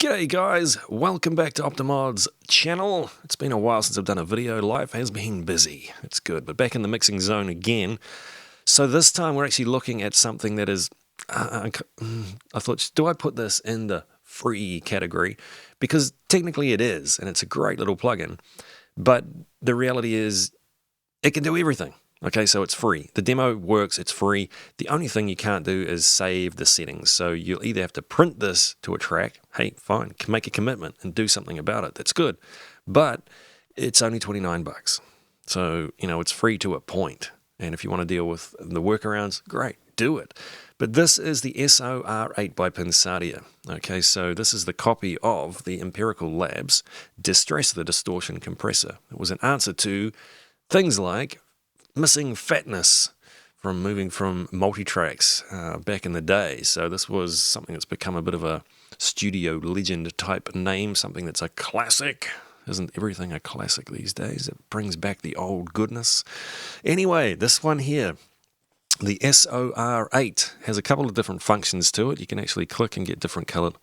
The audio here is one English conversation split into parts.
G'day guys, welcome back to Optimod's channel. It's been a while since I've done a video. Life has been busy. It's good, but back in the mixing zone again. So this time we're actually looking at something that is, I thought, do I put this in the free category? Because technically it is, and it's a great little plugin. But the reality is it can do everything. Okay, so it's free. The demo works, it's free. The only thing you can't do is save the settings. So you'll either have to print this to a track. Hey, fine, make a commitment and do something about it. That's good. But it's only 29 bucks. So, it's free to a point. And if you want to deal with the workarounds, great, do it. But this is the SOR8 by Pensadia. Okay, so this is the copy of the Emperical Labs Distressor, the distortion compressor. It was an answer to things like missing fatness from moving from multi-tracks back in the day. So this was something that's become a bit of a studio legend type name, something that's a classic. Isn't everything a classic these days? It brings back the old goodness. Anyway, this one here, the SOR8, has a couple of different functions to it. You can actually click and get different colored.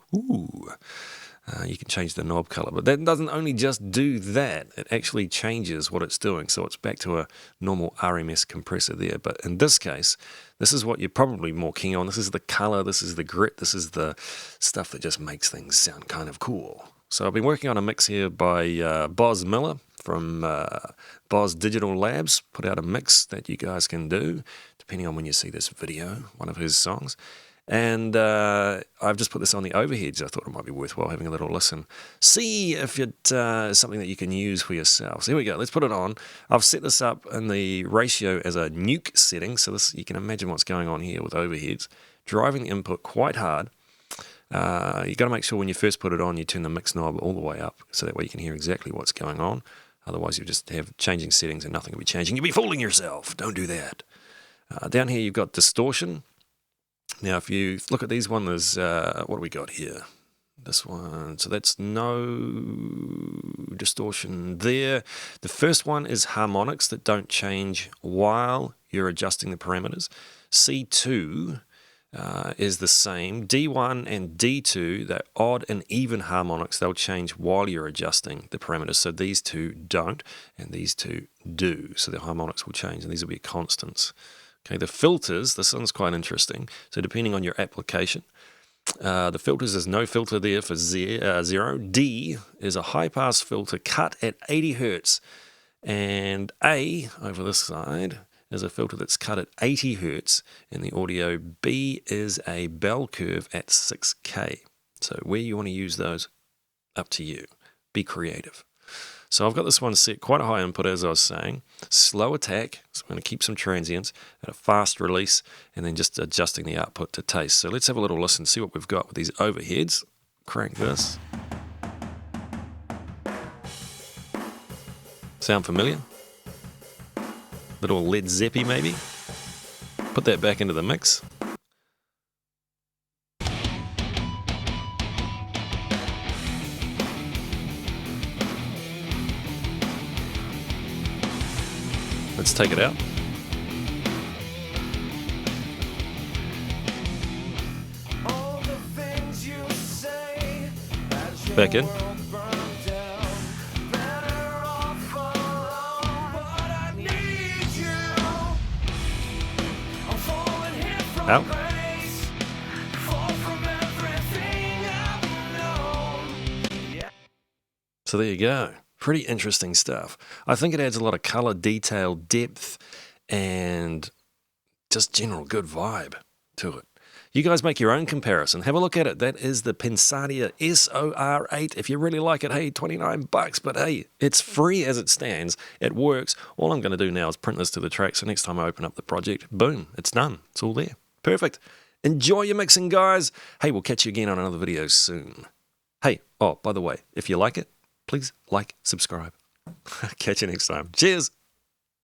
You can change the knob color, but that doesn't only just do that, it actually changes what it's doing. So it's back to a normal RMS compressor there. But in this case, this is what you're probably more keen on. This is the color, this is the grit, this is the stuff that just makes things sound kind of cool. So I've been working on a mix here by Boz Miller from Boz Digital Labs. Put out a mix that you guys can do, depending on when you see this video, one of his songs. And I've just put this on the overheads. I thought it might be worthwhile having a little listen. See if it's something that you can use for yourself. So here we go. Let's put it on. I've set this up in the ratio as a nuke setting. So this, you can imagine what's going on here with overheads. Driving the input quite hard. You've got to make sure when you first put it on, you turn the mix knob all the way up. So that way you can hear exactly what's going on. Otherwise, you just have changing settings and nothing will be changing. You'll be fooling yourself. Don't do that. Down here, you've got distortion. Now, if you look at these one, there's, what do we got here? This one, so that's no distortion there. The first one is harmonics that don't change while you're adjusting the parameters. C2 is the same. D1 and D2, they're odd and even harmonics. They'll change while you're adjusting the parameters. So these two don't, and these two do. So the harmonics will change, and these will be constants. Okay, the filters, this one's quite interesting. So depending on your application, the filters, there's no filter there for zero. D is a high-pass filter cut at 80 hertz. And A, over this side, is a filter that's cut at 80 hertz in the audio. B is a bell curve at 6K. So where you want to use those, up to you. Be creative. So I've got this one set quite a high input, as I was saying. Slow attack, so I'm going to keep some transients, at a fast release, and then just adjusting the output to taste. So let's have a little listen, see what we've got with these overheads. Crank this. Sound familiar? Little Led Zeppy maybe? Put that back into the mix. Let's take it out. Back in. Out. So there you go. Pretty interesting stuff. I think it adds a lot of color, detail, depth, and just general good vibe to it. You guys make your own comparison. Have a look at it. That is the Pensadia SOR8. If you really like it, hey, 29 bucks. But hey, it's free as it stands. It works. All I'm going to do now is print this to the track. So next time I open up the project, boom, it's done. It's all there. Perfect. Enjoy your mixing, guys. Hey, we'll catch you again on another video soon. Hey, oh, by the way, if you like it, please like, subscribe. Catch you next time. Cheers.